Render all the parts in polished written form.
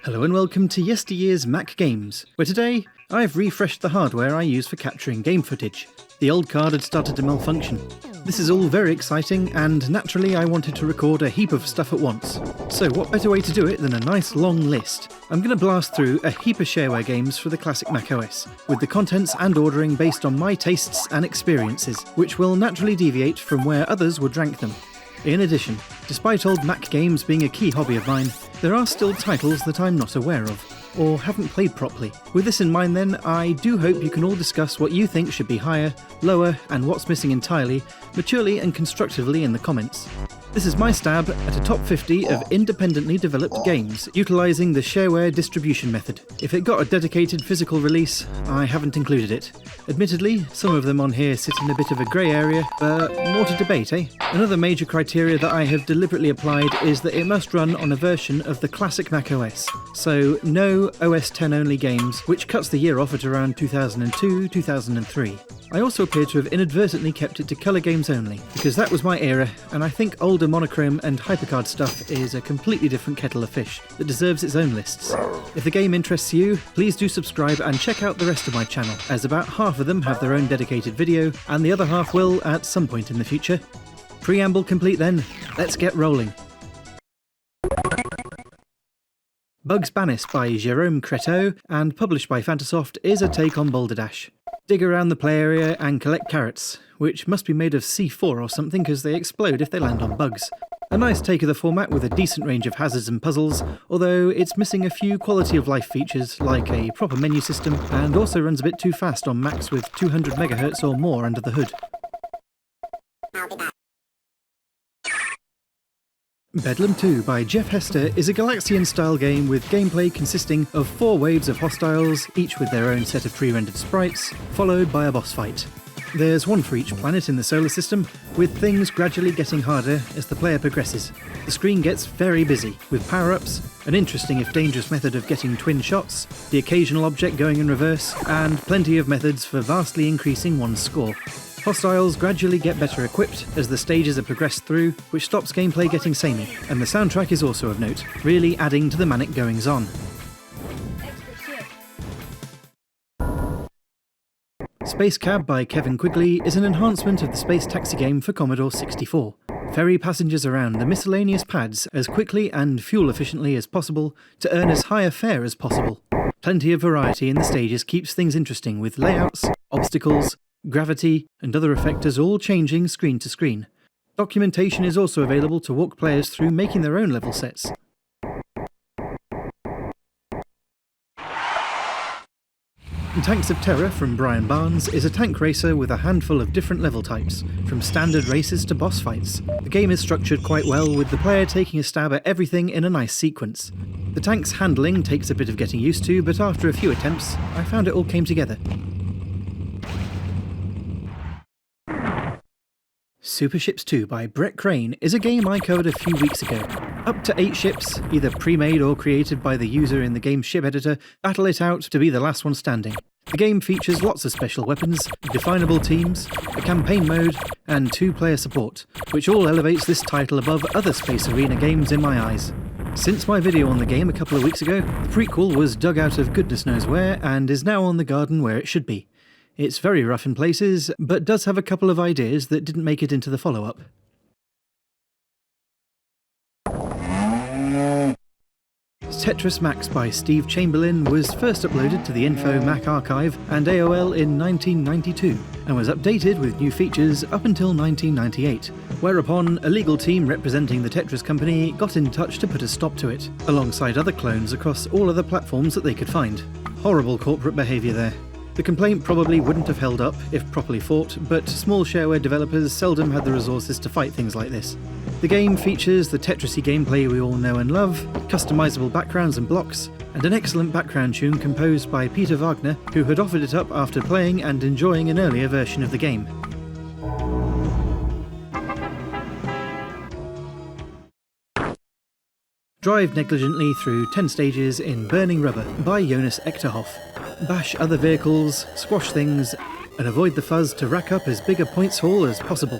Hello and welcome to yesteryear's Mac Games, where today I've refreshed the hardware I use for capturing game footage. The old card had started to malfunction. This is all very exciting, and naturally I wanted to record a heap of stuff at once. So what better way to do it than a nice long list? I'm going to blast through a heap of shareware games for the classic macOS, with the contents and ordering based on my tastes and experiences, which will naturally deviate from where others would rank them. In addition, despite old Mac games being a key hobby of mine, there are still titles that I'm not aware of, or haven't played properly. With this in mind then, I do hope you can all discuss what you think should be higher, lower, and what's missing entirely, maturely and constructively in the comments. This is my stab at a top 50 of independently developed games, utilising the Shareware distribution method. If it got a dedicated physical release, I haven't included it. Admittedly, some of them on here sit in a bit of a grey area, but more to debate, eh? Another major criteria that I have deliberately applied is that it must run on a version of the classic macOS, so no OS X only games, which cuts the year off at around 2002-2003. I also appear to have inadvertently kept it to colour games only, because that was my era, and I think older monochrome and hypercard stuff is a completely different kettle of fish that deserves its own lists. If the game interests you, please do subscribe and check out the rest of my channel, as about half of them have their own dedicated video, and the other half will at some point in the future. Preamble complete then, let's get rolling. Bugs Banis by Jerome Creteau and published by Fantasoft is a take on Boulder Dash. Dig around the play area and collect carrots, which must be made of C4 or something because they explode if they land on bugs. A nice take of the format with a decent range of hazards and puzzles, although it's missing a few quality of life features like a proper menu system, and also runs a bit too fast on Macs with 200 MHz or more under the hood. Bedlam 2 by Jeff Hester is a Galaxian-style game with gameplay consisting of 4 waves of hostiles, each with their own set of pre-rendered sprites, followed by a boss fight. There's one for each planet in the solar system, with things gradually getting harder as the player progresses. The screen gets very busy, with power-ups, an interesting if dangerous method of getting twin shots, the occasional object going in reverse, and plenty of methods for vastly increasing one's score. Hostiles gradually get better equipped as the stages are progressed through, which stops gameplay getting samey, and the soundtrack is also of note, really adding to the manic goings-on. Space Cab by Kevin Quigley is an enhancement of the space taxi game for Commodore 64. Ferry passengers around the miscellaneous pads as quickly and fuel-efficiently as possible to earn as high a fare as possible. Plenty of variety in the stages keeps things interesting with layouts, obstacles, gravity, and other effectors all changing screen to screen. Documentation is also available to walk players through making their own level sets. Tanks of Terror from Brian Barnes is a tank racer with a handful of different level types, from standard races to boss fights. The game is structured quite well, with the player taking a stab at everything in a nice sequence. The tank's handling takes a bit of getting used to, but after a few attempts, I found it all came together. Super Ships 2 by Brett Crane is a game I covered a few weeks ago. Up to 8 ships, either pre-made or created by the user in the game's ship editor, battle it out to be the last one standing. The game features lots of special weapons, definable teams, a campaign mode, and 2-player support, which all elevates this title above other Space Arena games in my eyes. Since my video on the game a couple of weeks ago, the prequel was dug out of goodness knows where and is now on the garden where it should be. It's very rough in places, but does have a couple of ideas that didn't make it into the follow-up. Tetris Max by Steve Chamberlain was first uploaded to the Info Mac Archive and AOL in 1992, and was updated with new features up until 1998, whereupon a legal team representing the Tetris company got in touch to put a stop to it, alongside other clones across all other platforms that they could find. Horrible corporate behaviour there. The complaint probably wouldn't have held up if properly fought, but small shareware developers seldom had the resources to fight things like this. The game features the Tetris-y gameplay we all know and love, customizable backgrounds and blocks, and an excellent background tune composed by Peter Wagner, who had offered it up after playing and enjoying an earlier version of the game. Drive negligently through 10 stages in Burning Rubber by Jonas Echterhoff. Bash other vehicles, squash things, and avoid the fuzz to rack up as big a points haul as possible.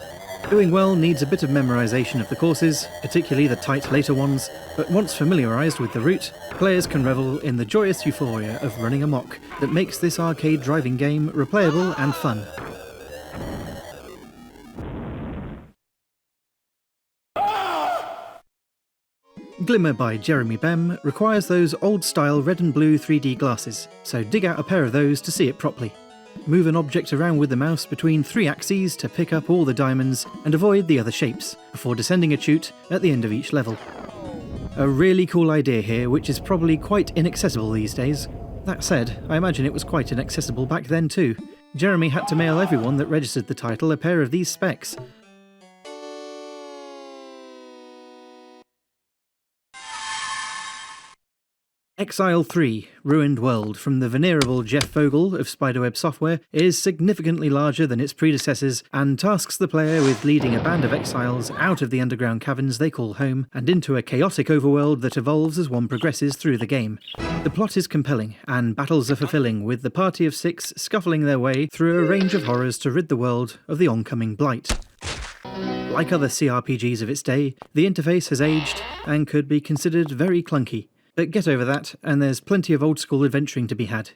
Doing well needs a bit of memorisation of the courses, particularly the tight later ones, but once familiarised with the route, players can revel in the joyous euphoria of running amok that makes this arcade driving game replayable and fun. Glimmer by Jeremy Bem requires those old-style red and blue 3D glasses, so dig out a pair of those to see it properly. Move an object around with the mouse between 3 axes to pick up all the diamonds and avoid the other shapes, before descending a chute at the end of each level. A really cool idea here, which is probably quite inaccessible these days. That said, I imagine it was quite inaccessible back then too. Jeremy had to mail everyone that registered the title a pair of these specs. Exile 3, Ruined World, from the venerable Jeff Vogel of Spiderweb Software, is significantly larger than its predecessors and tasks the player with leading a band of exiles out of the underground caverns they call home and into a chaotic overworld that evolves as one progresses through the game. The plot is compelling, and battles are fulfilling, with the party of 6 scuffling their way through a range of horrors to rid the world of the oncoming blight. Like other CRPGs of its day, the interface has aged and could be considered very clunky. But get over that, and there's plenty of old-school adventuring to be had.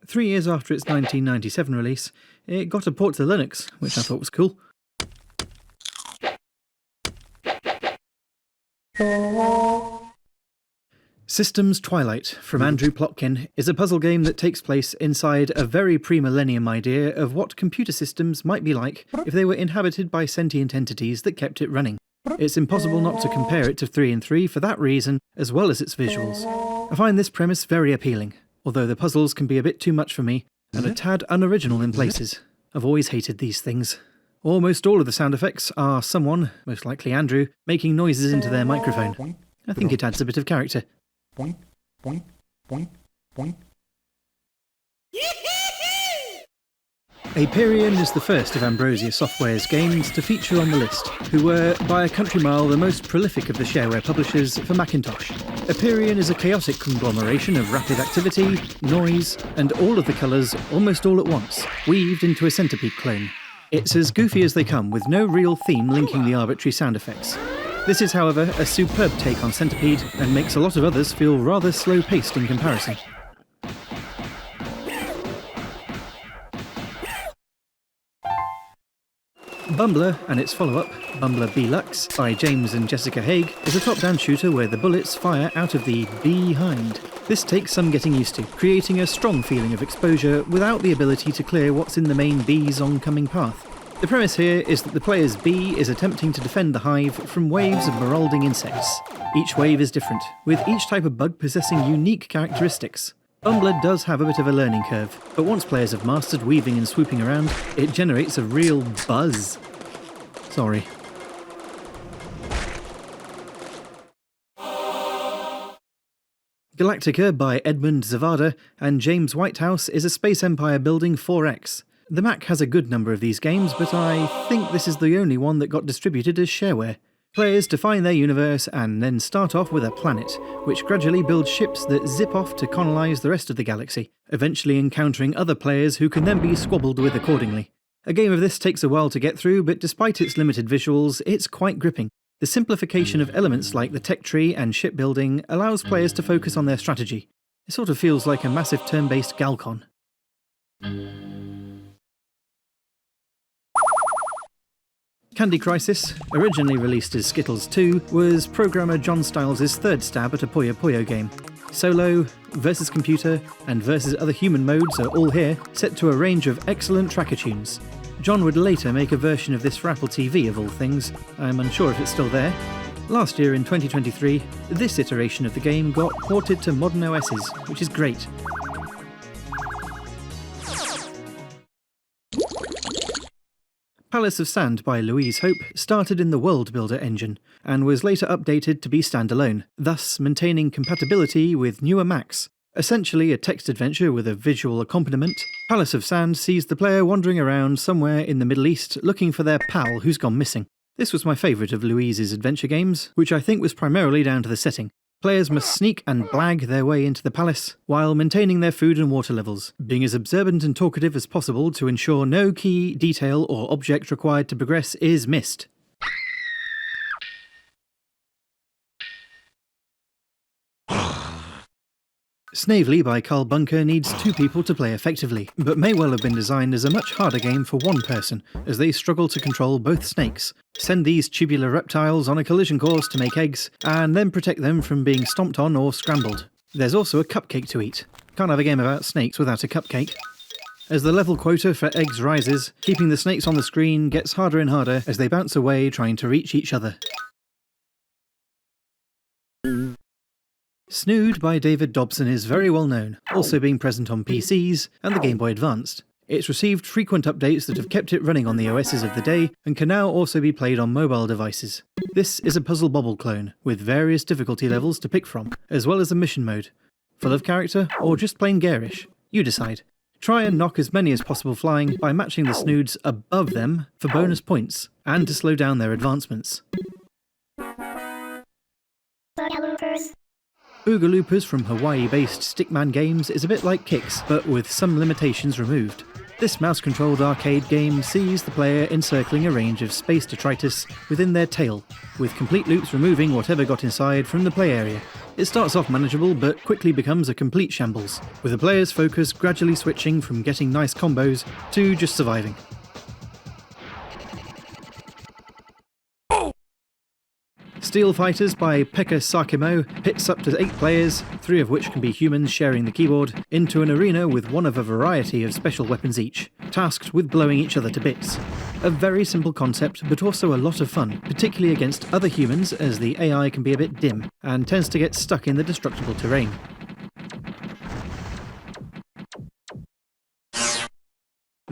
3 years after its 1997 release, it got a port to Linux, which I thought was cool. Systems Twilight, from Andrew Plotkin, is a puzzle game that takes place inside a very pre-millennium idea of what computer systems might be like if they were inhabited by sentient entities that kept it running. It's impossible not to compare it to 3 and 3 for that reason, as well as its visuals. I find this premise very appealing, although the puzzles can be a bit too much for me, and a tad unoriginal in places. I've always hated these things. Almost all of the sound effects are someone, most likely Andrew, making noises into their microphone. I think it adds a bit of character. Aperion is the first of Ambrosia Software's games to feature on the list, who were, by a country mile, the most prolific of the shareware publishers for Macintosh. Aperion is a chaotic conglomeration of rapid activity, noise, and all of the colours almost all at once, weaved into a Centipede clone. It's as goofy as they come, with no real theme linking the arbitrary sound effects. This is, however, a superb take on Centipede, and makes a lot of others feel rather slow-paced in comparison. Bumbler, and its follow-up, Bumbler B-Lux, by James and Jessica Haig, is a top-down shooter where the bullets fire out of the behind. This takes some getting used to, creating a strong feeling of exposure without the ability to clear what's in the main bee's oncoming path. The premise here is that the player's bee is attempting to defend the hive from waves of marauding insects. Each wave is different, with each type of bug possessing unique characteristics. Bumbler does have a bit of a learning curve, but once players have mastered weaving and swooping around, it generates a real buzz. Sorry. Galactica by Edmund Zavada and James Whitehouse is a Space Empire building 4X. The Mac has a good number of these games, but I think this is the only one that got distributed as shareware. Players define their universe and then start off with a planet, which gradually builds ships that zip off to colonise the rest of the galaxy, eventually encountering other players who can then be squabbled with accordingly. A game of this takes a while to get through, but despite its limited visuals, it's quite gripping. The simplification of elements like the tech tree and shipbuilding allows players to focus on their strategy. It sort of feels like a massive turn-based Galcon. Candy Crisis, originally released as Skittles 2, was programmer John Stiles' third stab at a Puyo Puyo game. Solo, versus computer, and versus other human modes are all here, set to a range of excellent tracker tunes. John would later make a version of this for Apple TV of all things. I'm unsure if it's still there. Last year in 2023, this iteration of the game got ported to modern OSs, which is great. Palace of Sand by Louise Hope started in the World Builder engine, and was later updated to be standalone, thus maintaining compatibility with newer Macs. Essentially a text adventure with a visual accompaniment, Palace of Sand sees the player wandering around somewhere in the Middle East looking for their pal who's gone missing. This was my favourite of Louise's adventure games, which I think was primarily down to the setting. Players must sneak and blag their way into the palace, while maintaining their food and water levels, being as observant and talkative as possible to ensure no key, detail, or object required to progress is missed. Snavely by Carl Bunker needs 2 people to play effectively, but may well have been designed as a much harder game for 1 person, as they struggle to control both snakes, send these tubular reptiles on a collision course to make eggs, and then protect them from being stomped on or scrambled. There's also a cupcake to eat. Can't have a game about snakes without a cupcake. As the level quota for eggs rises, keeping the snakes on the screen gets harder and harder as they bounce away trying to reach each other. Snood by David Dobson is very well known, also being present on PCs and the Game Boy Advanced. It's received frequent updates that have kept it running on the OSs of the day and can now also be played on mobile devices. This is a Puzzle Bobble clone, with various difficulty levels to pick from, as well as a mission mode. Full of character, or just plain garish? You decide. Try and knock as many as possible flying by matching the Snoods above them for bonus points, and to slow down their advancements. Ooga Loopers from Hawaii-based Stickman Games is a bit like Kicks, but with some limitations removed. This mouse-controlled arcade game sees the player encircling a range of space detritus within their tail, with complete loops removing whatever got inside from the play area. It starts off manageable, but quickly becomes a complete shambles, with the player's focus gradually switching from getting nice combos to just surviving. Steel Fighters by Pekka Sakimo pits up to 8 players, 3 of which can be humans sharing the keyboard, into an arena with one of a variety of special weapons each, tasked with blowing each other to bits. A very simple concept, but also a lot of fun, particularly against other humans as the AI can be a bit dim, and tends to get stuck in the destructible terrain.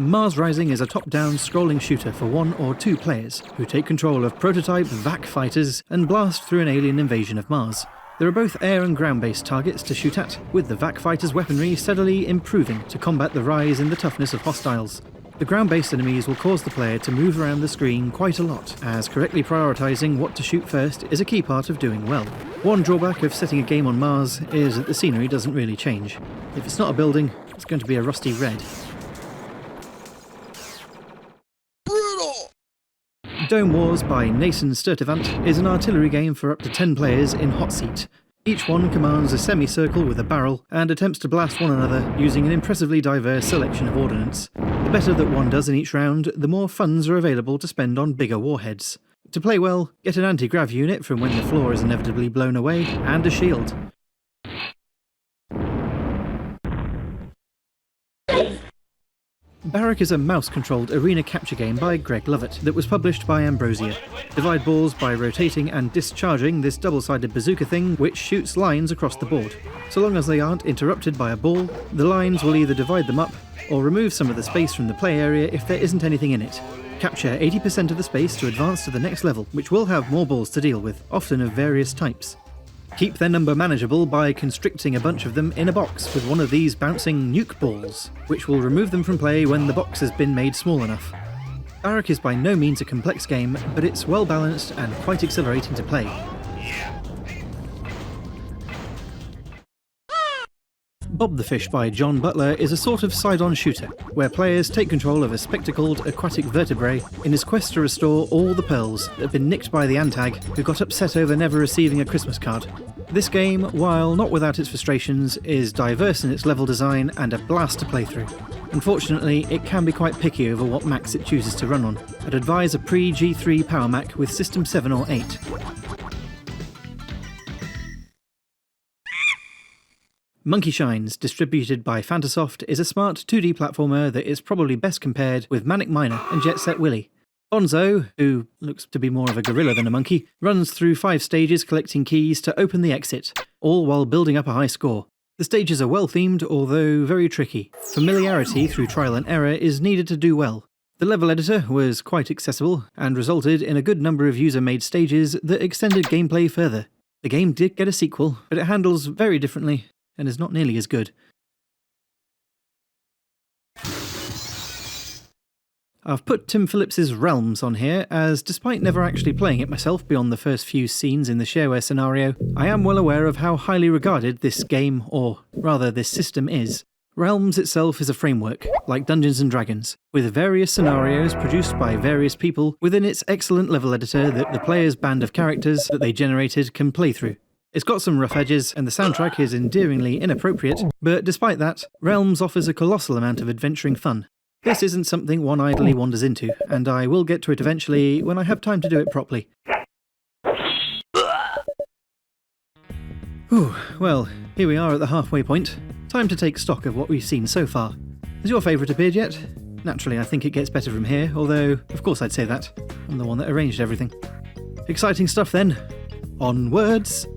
Mars Rising is a top-down scrolling shooter for 1 or 2 players, who take control of prototype VAC fighters and blast through an alien invasion of Mars. There are both air and ground-based targets to shoot at, with the VAC fighters' weaponry steadily improving to combat the rise in the toughness of hostiles. The ground-based enemies will cause the player to move around the screen quite a lot, as correctly prioritising what to shoot first is a key part of doing well. One drawback of setting a game on Mars is that the scenery doesn't really change. If it's not a building, it's going to be a rusty red. Dome Wars by Nathan Sturtevant is an artillery game for up to 10 players in hot seat. Each one commands a semicircle with a barrel and attempts to blast one another using an impressively diverse selection of ordnance. The better that one does in each round, the more funds are available to spend on bigger warheads. To play well, get an anti-grav unit from when the floor is inevitably blown away, and a shield. Barrack is a mouse-controlled arena capture game by Greg Lovett that was published by Ambrosia. Divide balls by rotating and discharging this double-sided bazooka thing which shoots lines across the board. So long as they aren't interrupted by a ball, the lines will either divide them up or remove some of the space from the play area if there isn't anything in it. Capture 80% of the space to advance to the next level, which will have more balls to deal with, often of various types. Keep their number manageable by constricting a bunch of them in a box with one of these bouncing nuke balls, which will remove them from play when the box has been made small enough. Barrack is by no means a complex game, but it's well balanced and quite exhilarating to play. Bob the Fish by John Butler is a sort of side-on shooter, where players take control of a spectacled aquatic vertebrae in his quest to restore all the pearls that have been nicked by the Antag, who got upset over never receiving a Christmas card. This game, while not without its frustrations, is diverse in its level design and a blast to play through. Unfortunately, it can be quite picky over what Macs it chooses to run on. I'd advise a pre-G3 Power Mac with System 7 or 8. Monkey Shines, distributed by Fantasoft, is a smart 2D platformer that is probably best compared with Manic Miner and Jet Set Willy. Bonzo, who looks to be more of a gorilla than a monkey, runs through 5 stages collecting keys to open the exit, all while building up a high score. The stages are well themed, although very tricky. Familiarity through trial and error is needed to do well. The level editor was quite accessible and resulted in a good number of user-made stages that extended gameplay further. The game did get a sequel, but it handles very differently and is not nearly as good. I've put Tim Phillips's Realms on here, as despite never actually playing it myself beyond the first few scenes in the Shareware scenario, I am well aware of how highly regarded this game, or rather this system, is. Realms itself is a framework, like Dungeons & Dragons, with various scenarios produced by various people within its excellent level editor that the player's band of characters that they generated can play through. It's got some rough edges, and the soundtrack is endearingly inappropriate, but despite that, Realms offers a colossal amount of adventuring fun. This isn't something one idly wanders into, and I will get to it eventually when I have time to do it properly. Whew, well, here we are at the halfway point. Time to take stock of what we've seen so far. Has your favourite appeared yet? Naturally, I think it gets better from here, although, of course I'd say that. I'm the one that arranged everything. Exciting stuff then. Onwards!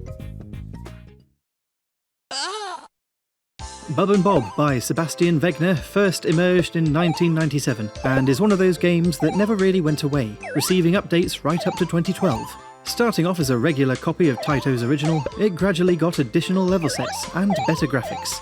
Bub and Bob by Sebastian Wegner first emerged in 1997 and is one of those games that never really went away, receiving updates right up to 2012. Starting off as a regular copy of Taito's original, it gradually got additional level sets and better graphics.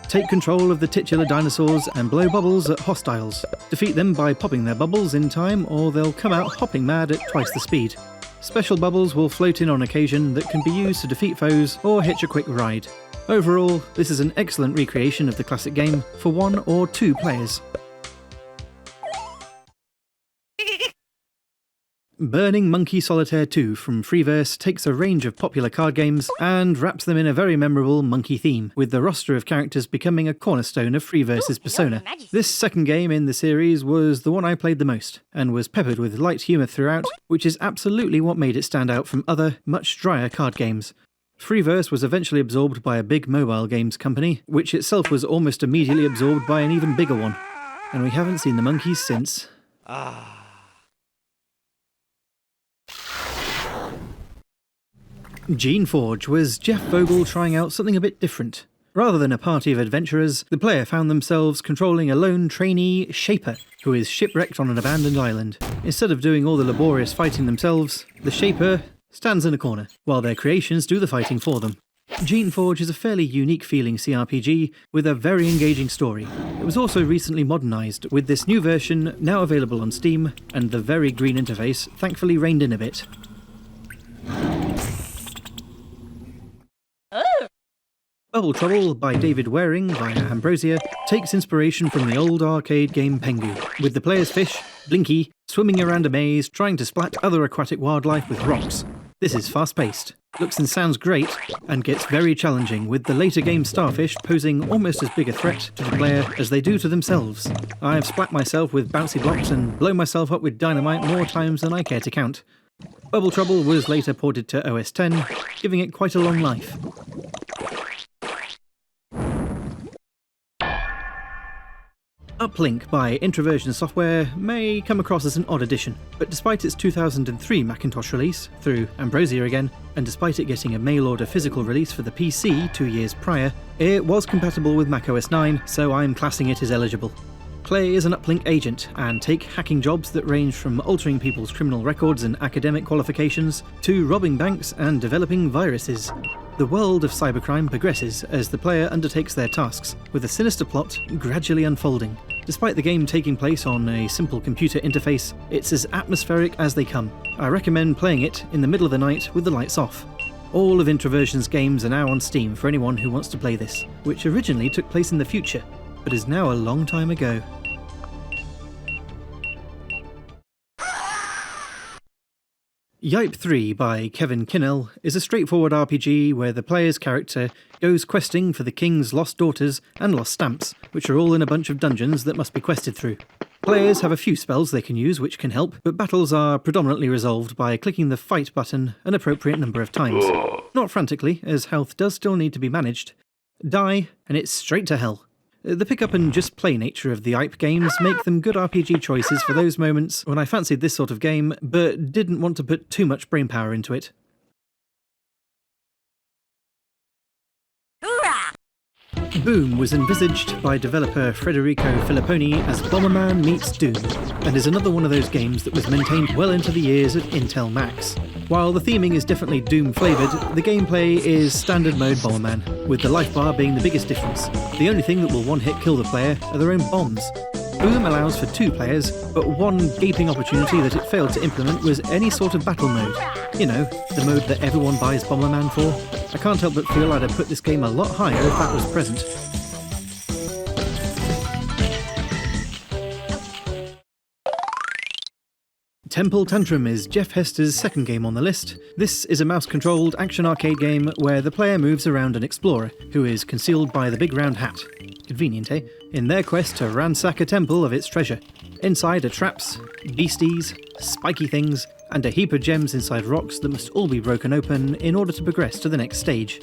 Take control of the titular dinosaurs and blow bubbles at hostiles. Defeat them by popping their bubbles in time, or they'll come out hopping mad at twice the speed. Special bubbles will float in on occasion that can be used to defeat foes or hitch a quick ride. Overall, this is an excellent recreation of the classic game for 1 or 2 players. Burning Monkey Solitaire 2 from Freeverse takes a range of popular card games and wraps them in a very memorable monkey theme, with the roster of characters becoming a cornerstone of Freeverse's persona. This second game in the series was the one I played the most, and was peppered with light humour throughout, which is absolutely what made it stand out from other, much drier card games. Freeverse was eventually absorbed by a big mobile games company, which itself was almost immediately absorbed by an even bigger one. And we haven't seen the monkeys since. Geneforge was Jeff Vogel trying out something a bit different. Rather than a party of adventurers, the player found themselves controlling a lone trainee Shaper, who is shipwrecked on an abandoned island. Instead of doing all the laborious fighting themselves, the Shaper stands in a corner, while their creations do the fighting for them. Geneforge is a fairly unique feeling CRPG with a very engaging story. It was also recently modernised, with this new version now available on Steam, and the very green interface thankfully reined in a bit. Bubble Trouble by David Waring via Ambrosia takes inspiration from the old arcade game Pengu, with the player's fish, Blinky, swimming around a maze trying to splat other aquatic wildlife with rocks. This is fast-paced, looks and sounds great, and gets very challenging, with the later game starfish posing almost as big a threat to the player as they do to themselves. I have splat myself with bouncy blocks and blown myself up with dynamite more times than I care to count. Bubble Trouble was later ported to OS X, giving it quite a long life. Uplink by Introversion Software may come across as an odd addition, but despite its 2003 Macintosh release, through Ambrosia again, and despite it getting a mail-order physical release for the PC 2 years prior, it was compatible with macOS 9, so I'm classing it as eligible. Play as an uplink agent, and take hacking jobs that range from altering people's criminal records and academic qualifications, to robbing banks and developing viruses. The world of cybercrime progresses as the player undertakes their tasks, with a sinister plot gradually unfolding. Despite the game taking place on a simple computer interface, it's as atmospheric as they come. I recommend playing it in the middle of the night with the lights off. All of Introversion's games are now on Steam for anyone who wants to play this, which originally took place in the future, but is now a long time ago. Yipe 3 by Kevin Kinnell is a straightforward RPG where the player's character goes questing for the king's lost daughters and lost stamps, which are all in a bunch of dungeons that must be quested through. Players have a few spells they can use which can help, but battles are predominantly resolved by clicking the fight button an appropriate number of times. Not frantically, as health does still need to be managed. Die, and it's straight to hell. The pick-up and just play nature of the Yipe games make them good RPG choices for those moments when I fancied this sort of game, but didn't want to put too much brainpower into it. Boom was envisaged by developer Federico Filipponi as Bomberman meets Doom, and is another one of those games that was maintained well into the years of Intel Macs. While the theming is definitely Doom-flavoured, the gameplay is standard mode Bomberman, with the life bar being the biggest difference. The only thing that will one-hit kill the player are their own bombs. Boom allows for 2 players, but one gaping opportunity that it failed to implement was any sort of battle mode. You know, the mode that everyone buys Bomberman for. I can't help but feel I'd have put this game a lot higher if that was present. Temple Tantrum is Jeff Hester's second game on the list. This is a mouse-controlled action arcade game where the player moves around an explorer, who is concealed by the big round hat. Convenient, eh? In their quest to ransack a temple of its treasure. Inside are traps, beasties, spiky things, and a heap of gems inside rocks that must all be broken open in order to progress to the next stage.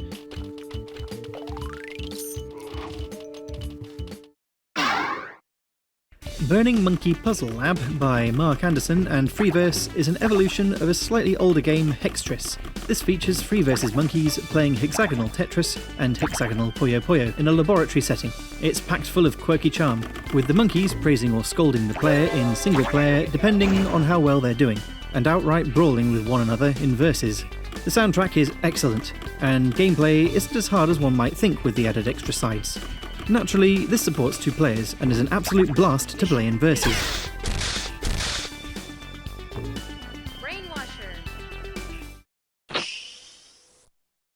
Burning Monkey Puzzle Lab by Mark Anderson and Freeverse is an evolution of a slightly older game, Hextris. This features Freeverse's monkeys playing hexagonal Tetris and hexagonal Puyo Puyo in a laboratory setting. It's packed full of quirky charm, with the monkeys praising or scolding the player in single player depending on how well they're doing, and outright brawling with one another in verses. The soundtrack is excellent, and gameplay isn't as hard as one might think with the added extra sides. Naturally, this supports 2 players and is an absolute blast to play in verses.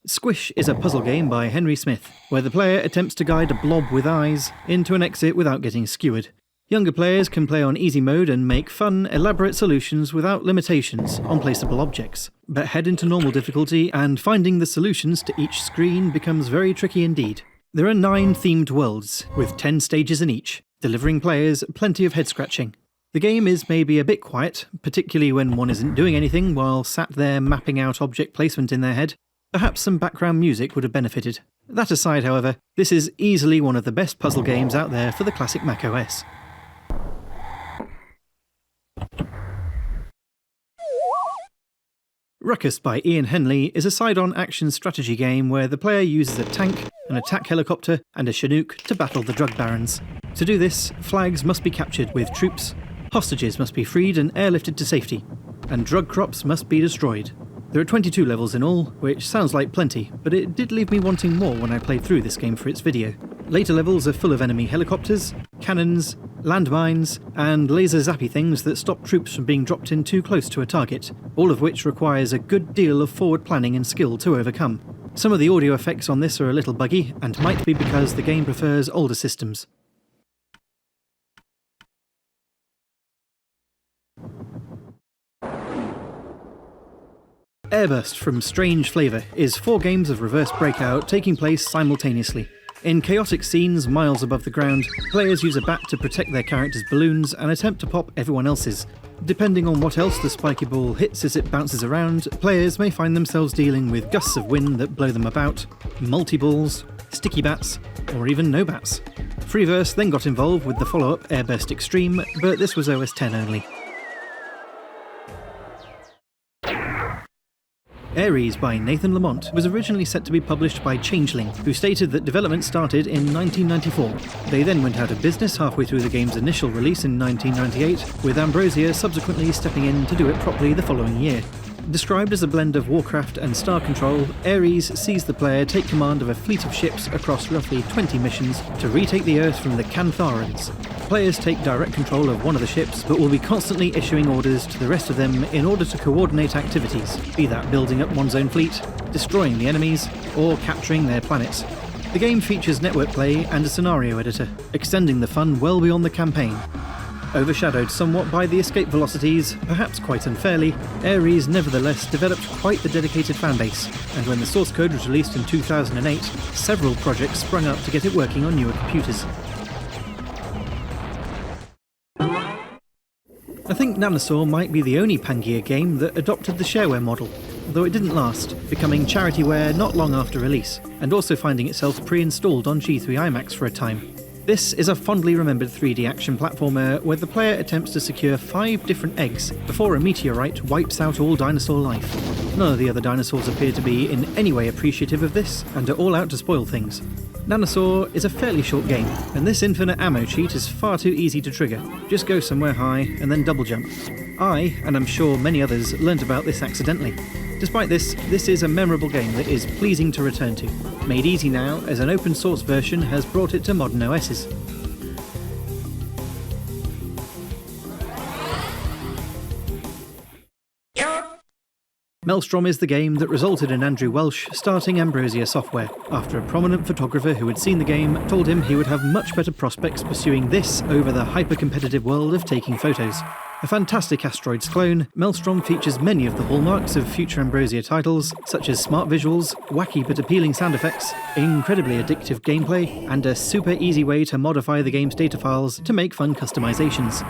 Squish is a puzzle game by Henry Smith, where the player attempts to guide a blob with eyes into an exit without getting skewered. Younger players can play on easy mode and make fun, elaborate solutions without limitations on placeable objects, but head into normal difficulty and finding the solutions to each screen becomes very tricky indeed. There are 9 themed worlds, with 10 stages in each, delivering players plenty of head-scratching. The game is maybe a bit quiet, particularly when one isn't doing anything while sat there mapping out object placement in their head. Perhaps some background music would have benefited. That aside, however, this is easily one of the best puzzle games out there for the classic macOS. Ruckus by Ian Henley is a side-on action strategy game where the player uses a tank, an attack helicopter, and a Chinook to battle the drug barons. To do this, flags must be captured with troops, hostages must be freed and airlifted to safety, and drug crops must be destroyed. There are 22 levels in all, which sounds like plenty, but it did leave me wanting more when I played through this game for its video. Later levels are full of enemy helicopters, cannons, landmines, and laser zappy things that stop troops from being dropped in too close to a target, all of which requires a good deal of forward planning and skill to overcome. Some of the audio effects on this are a little buggy, and might be because the game prefers older systems. Airburst from Strange Flavour is 4 games of reverse breakout taking place simultaneously. In chaotic scenes miles above the ground, players use a bat to protect their characters' balloons and attempt to pop everyone else's. Depending on what else the spiky ball hits as it bounces around, players may find themselves dealing with gusts of wind that blow them about, multi-balls, sticky bats, or even no bats. Freeverse then got involved with the follow-up Airburst Extreme, but this was OS X only. Ares by Nathan Lamont was originally set to be published by Changeling, who stated that development started in 1994. They then went out of business halfway through the game's initial release in 1998, with Ambrosia subsequently stepping in to do it properly the following year. Described as a blend of Warcraft and Star Control, Ares sees the player take command of a fleet of ships across roughly 20 missions to retake the Earth from the Cantharans. Players take direct control of one of the ships, but will be constantly issuing orders to the rest of them in order to coordinate activities, be that building up one's own fleet, destroying the enemies, or capturing their planets. The game features network play and a scenario editor, extending the fun well beyond the campaign. Overshadowed somewhat by the escape velocities, perhaps quite unfairly, Ares nevertheless developed quite the dedicated fanbase, and when the source code was released in 2008, several projects sprung up to get it working on newer computers. I think Nanosaur might be the only Pangaea game that adopted the Shareware model, though it didn't last, becoming Charityware not long after release, and also finding itself pre-installed on G3 iMacs for a time. This is a fondly remembered 3D action platformer where the player attempts to secure 5 different eggs before a meteorite wipes out all dinosaur life. None of the other dinosaurs appear to be in any way appreciative of this, and are all out to spoil things. Nanosaur is a fairly short game, and this infinite ammo cheat is far too easy to trigger. Just go somewhere high and then double jump. I, and I'm sure many others, learnt about this accidentally. Despite this is a memorable game that is pleasing to return to, made easy now as an open source version has brought it to modern OSs. Maelstrom is the game that resulted in Andrew Welsh starting Ambrosia Software, after a prominent photographer who had seen the game told him he would have much better prospects pursuing this over the hyper-competitive world of taking photos. A fantastic Asteroids clone, Maelstrom features many of the hallmarks of future Ambrosia titles, such as smart visuals, wacky but appealing sound effects, incredibly addictive gameplay, and a super easy way to modify the game's data files to make fun customizations.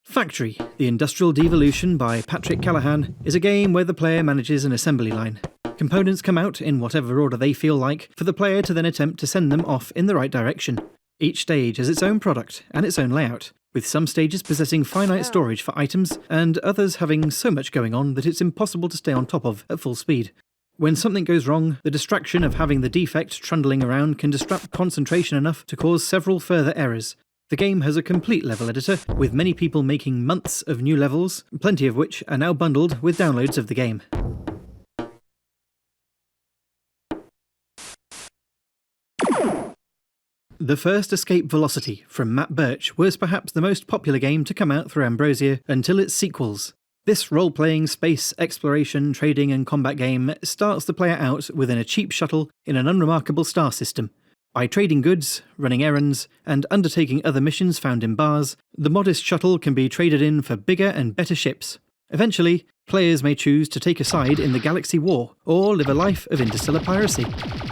Factory, the Industrial Devolution by Patrick Callaghan, is a game where the player manages an assembly line. Components come out in whatever order they feel like, for the player to then attempt to send them off in the right direction. Each stage has its own product and its own layout, with some stages possessing finite storage for items, and others having so much going on that it's impossible to stay on top of at full speed. When something goes wrong, the distraction of having the defect trundling around can disrupt concentration enough to cause several further errors. The game has a complete level editor, with many people making months of new levels, plenty of which are now bundled with downloads of the game. The first Escape Velocity from Matt Birch was perhaps the most popular game to come out through Ambrosia until its sequels. This role-playing space exploration, trading and combat game starts the player out within a cheap shuttle in an unremarkable star system. By trading goods, running errands, and undertaking other missions found in bars, the modest shuttle can be traded in for bigger and better ships. Eventually, players may choose to take a side in the Galaxy War, or live a life of interstellar piracy.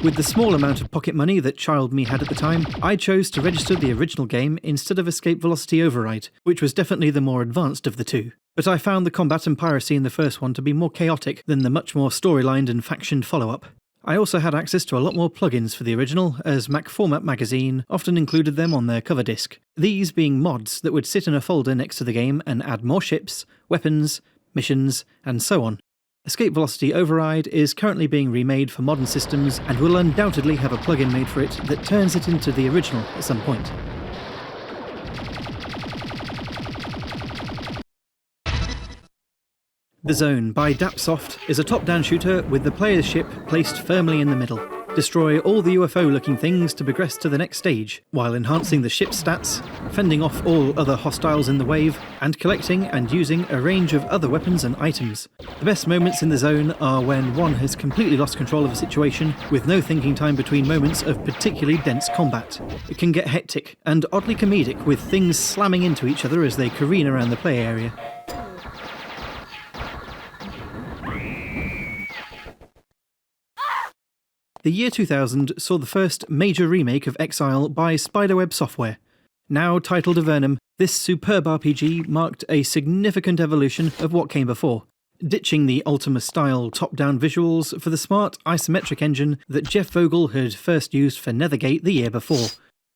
With the small amount of pocket money that child me had at the time, I chose to register the original game instead of Escape Velocity Override, which was definitely the more advanced of the two. But I found the combat and piracy in the first one to be more chaotic than the much more storylined and factioned follow-up. I also had access to a lot more plugins for the original, as Mac Format magazine often included them on their cover disc, these being mods that would sit in a folder next to the game and add more ships, weapons, missions, and so on. Escape Velocity Override is currently being remade for modern systems and will undoubtedly have a plugin made for it that turns it into the original at some point. The Zone by Dapsoft is a top-down shooter with the player's ship placed firmly in the middle. Destroy all the UFO-looking things to progress to the next stage, while enhancing the ship's stats, fending off all other hostiles in the wave, and collecting and using a range of other weapons and items. The best moments in the Zone are when one has completely lost control of a situation, with no thinking time between moments of particularly dense combat. It can get hectic and oddly comedic, with things slamming into each other as they careen around the play area. The year 2000 saw the first major remake of Exile by Spiderweb Software. Now titled Avernum, this superb RPG marked a significant evolution of what came before, ditching the Ultima-style top-down visuals for the smart isometric engine that Jeff Vogel had first used for Nethergate the year before.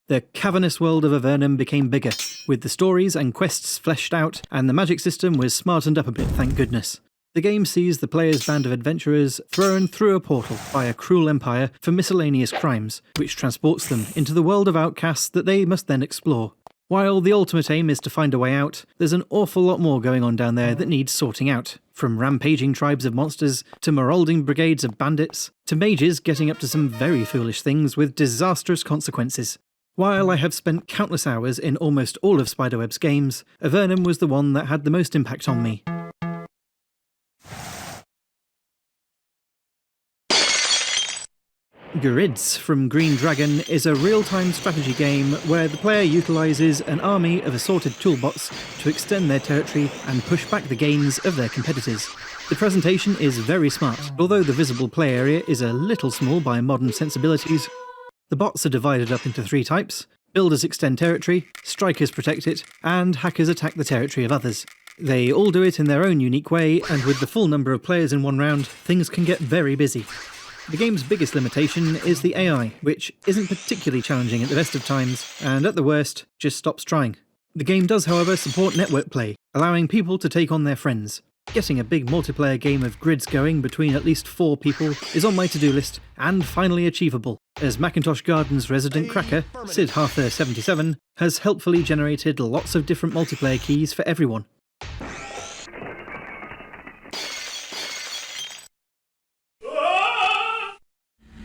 The cavernous world of Avernum became bigger, with the stories and quests fleshed out, and the magic system was smartened up a bit, thank goodness. The game sees the player's band of adventurers thrown through a portal by a cruel empire for miscellaneous crimes, which transports them into the world of outcasts that they must then explore. While the ultimate aim is to find a way out, there's an awful lot more going on down there that needs sorting out, from rampaging tribes of monsters, to marauding brigades of bandits, to mages getting up to some very foolish things with disastrous consequences. While I have spent countless hours in almost all of Spiderweb's games, Avernum was the one that had the most impact on me. Grids from Green Dragon is a real-time strategy game where the player utilises an army of assorted toolbots to extend their territory and push back the gains of their competitors. The presentation is very smart, although the visible play area is a little small by modern sensibilities. The bots are divided up into three types: builders extend territory, strikers protect it, and hackers attack the territory of others. They all do it in their own unique way, and with the full number of players in one round, things can get very busy. The game's biggest limitation is the AI, which isn't particularly challenging at the best of times, and at the worst, just stops trying. The game does, however, support network play, allowing people to take on their friends. Getting a big multiplayer game of grids going between at least 4 people is on my to-do list, and finally achievable, as Macintosh Garden's resident cracker, Sid Harther77, has helpfully generated lots of different multiplayer keys for everyone.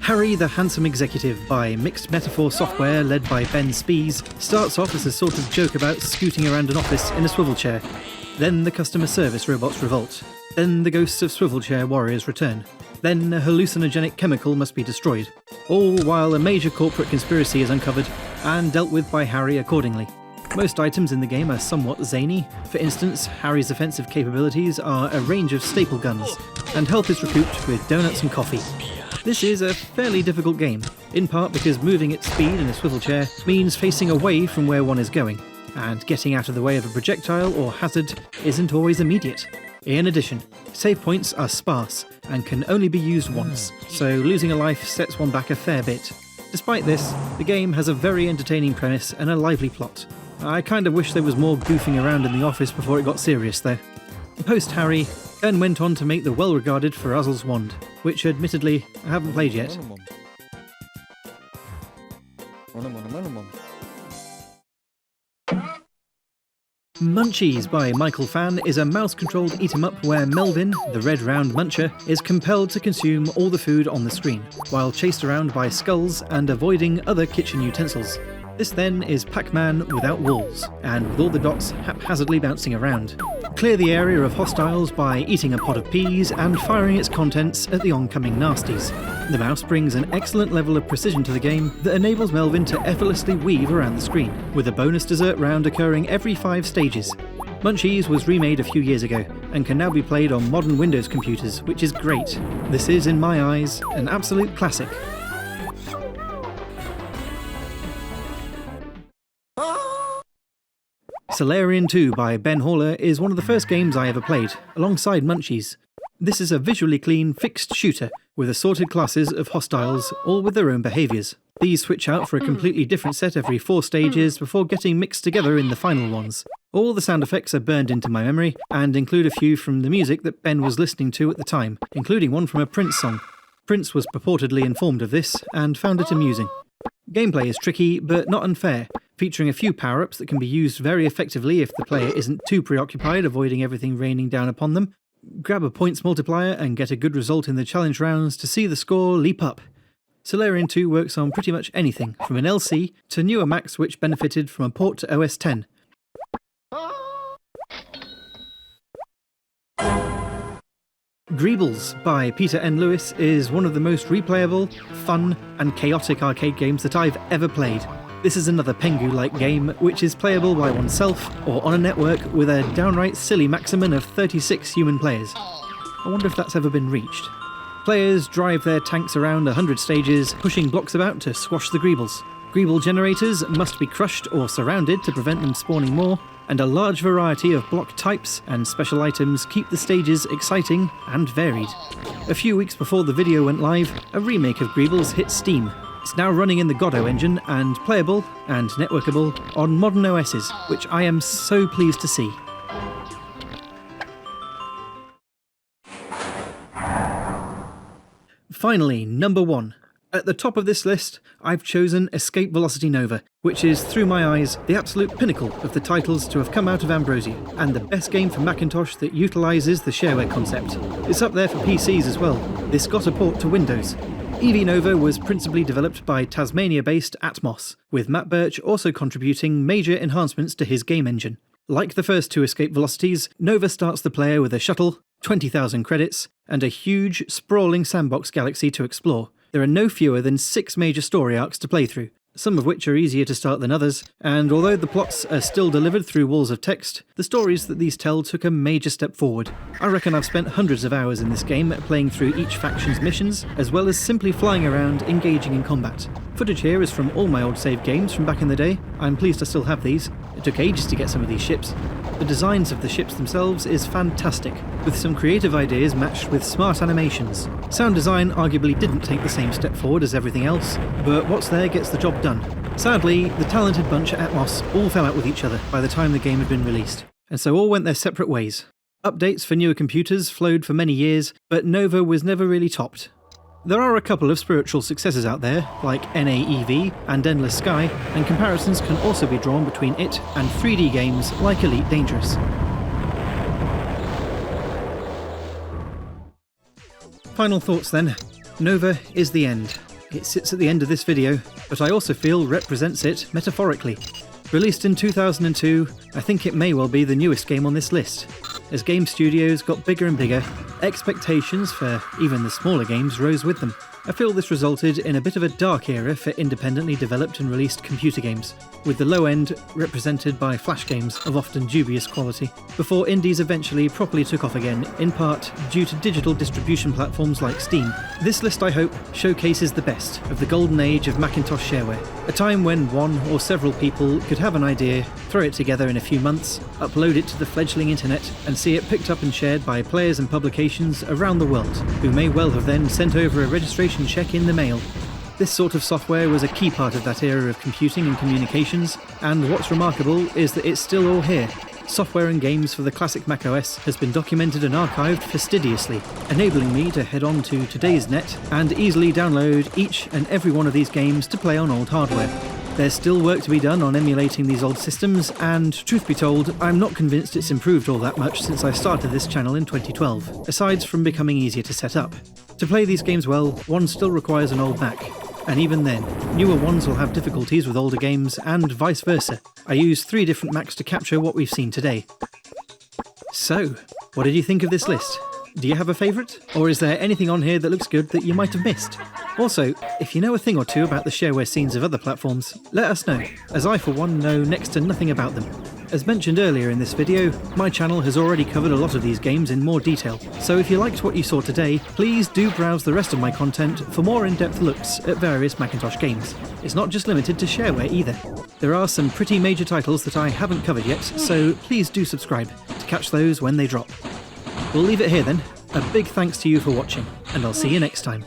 Harry the Handsome Executive by Mixed Metaphor Software, led by Ben Spees, starts off as a sort of joke about scooting around an office in a swivel chair. Then the customer service robots revolt. Then the ghosts of swivel chair warriors return. Then a hallucinogenic chemical must be destroyed. All while a major corporate conspiracy is uncovered and dealt with by Harry accordingly. Most items in the game are somewhat zany. For instance, Harry's offensive capabilities are a range of staple guns, and health is recouped with donuts and coffee. This is a fairly difficult game, in part because moving at speed in a swivel chair means facing away from where one is going, and getting out of the way of a projectile or hazard isn't always immediate. In addition, save points are sparse and can only be used once, so losing a life sets one back a fair bit. Despite this, the game has a very entertaining premise and a lively plot. I kind of wish there was more goofing around in the office before it got serious though. Post-Harry, Ben went on to make the well-regarded Frazzle's Wand, which admittedly I haven't played yet. Munchies by Michael Fan is a mouse-controlled eat-em-up where Melvin, the red round muncher, is compelled to consume all the food on the screen, while chased around by skulls and avoiding other kitchen utensils. This then is Pac-Man without walls, and with all the dots haphazardly bouncing around. Clear the area of hostiles by eating a pot of peas and firing its contents at the oncoming nasties. The mouse brings an excellent level of precision to the game that enables Melvin to effortlessly weave around the screen, with a bonus dessert round occurring every 5 stages. Munchies was remade a few years ago, and can now be played on modern Windows computers, which is great. This is, in my eyes, an absolute classic. Solarian 2 by Ben Haller is one of the first games I ever played, alongside Munchies. This is a visually clean, fixed shooter, with assorted classes of hostiles, all with their own behaviours. These switch out for a completely different set every 4 stages before getting mixed together in the final ones. All the sound effects are burned into my memory, and include a few from the music that Ben was listening to at the time, including one from a Prince song. Prince was purportedly informed of this, and found it amusing. Gameplay is tricky, but not unfair, featuring a few power-ups that can be used very effectively if the player isn't too preoccupied avoiding everything raining down upon them. Grab a points multiplier and get a good result in the challenge rounds to see the score leap up. Solarian 2 works on pretty much anything, from an LC to newer Macs which benefited from a port to OS X. Greebles by Peter N. Lewis is one of the most replayable, fun, and chaotic arcade games that I've ever played. This is another Pengu-like game, which is playable by oneself or on a network with a downright silly maximum of 36 human players. I wonder if that's ever been reached. Players drive their tanks around 100 stages, pushing blocks about to squash the Greebles. Greeble generators must be crushed or surrounded to prevent them spawning more, and a large variety of block types and special items keep the stages exciting and varied. A few weeks before the video went live, a remake of Greebles hit Steam. It's now running in the Godot engine and playable and networkable on modern OSs, which I am so pleased to see. Finally, number 1. At the top of this list, I've chosen Escape Velocity Nova, which is, through my eyes, the absolute pinnacle of the titles to have come out of Ambrosia, and the best game for Macintosh that utilises the shareware concept. It's up there for PCs as well. This got a port to Windows. EV Nova was principally developed by Tasmania-based Atmos, with Matt Birch also contributing major enhancements to his game engine. Like the first 2 Escape Velocities, Nova starts the player with a shuttle, 20,000 credits, and a huge, sprawling sandbox galaxy to explore. There are no fewer than 6 major story arcs to play through, some of which are easier to start than others, and although the plots are still delivered through walls of text, the stories that these tell took a major step forward. I reckon I've spent hundreds of hours in this game playing through each faction's missions, as well as simply flying around engaging in combat. Footage here is from all my old save games from back in the day. I'm pleased I still have these. It took ages to get some of these ships. The designs of the ships themselves is fantastic, with some creative ideas matched with smart animations. Sound design arguably didn't take the same step forward as everything else, but what's there gets the job done. Sadly, the talented bunch at Atmos all fell out with each other by the time the game had been released, and so all went their separate ways. Updates for newer computers flowed for many years, but Nova was never really topped. There are a couple of spiritual successes out there, like NAEV and Endless Sky, and comparisons can also be drawn between it and 3D games like Elite Dangerous. Final thoughts then. Nova is the end. It sits at the end of this video, but I also feel represents it metaphorically. Released in 2002, I think it may well be the newest game on this list. As game studios got bigger and bigger, expectations for even the smaller games rose with them. I feel this resulted in a bit of a dark era for independently developed and released computer games, with the low end represented by flash games of often dubious quality, before indies eventually properly took off again, in part due to digital distribution platforms like Steam. This list, I hope, showcases the best of the golden age of Macintosh shareware, a time when one or several people could have an idea, throw it together in a few months, upload it to the fledgling internet, and see it picked up and shared by players and publications around the world, who may well have then sent over a registration check in the mail. This sort of software was a key part of that era of computing and communications, and what's remarkable is that it's still all here. Software and games for the classic macOS has been documented and archived fastidiously, enabling me to head on to today's net and easily download each and every one of these games to play on old hardware. There's still work to be done on emulating these old systems, and truth be told, I'm not convinced it's improved all that much since I started this channel in 2012, aside from becoming easier to set up. To play these games well, one still requires an old Mac, and even then, newer ones will have difficulties with older games, and vice versa. I used 3 different Macs to capture what we've seen today. So, what did you think of this list? Do you have a favourite? Or is there anything on here that looks good that you might have missed? Also, if you know a thing or two about the shareware scenes of other platforms, let us know, as I for one know next to nothing about them. As mentioned earlier in this video, my channel has already covered a lot of these games in more detail, so if you liked what you saw today, please do browse the rest of my content for more in-depth looks at various Macintosh games. It's not just limited to shareware either. There are some pretty major titles that I haven't covered yet, so please do subscribe to catch those when they drop. We'll leave it here then. A big thanks to you for watching, and I'll see you next time.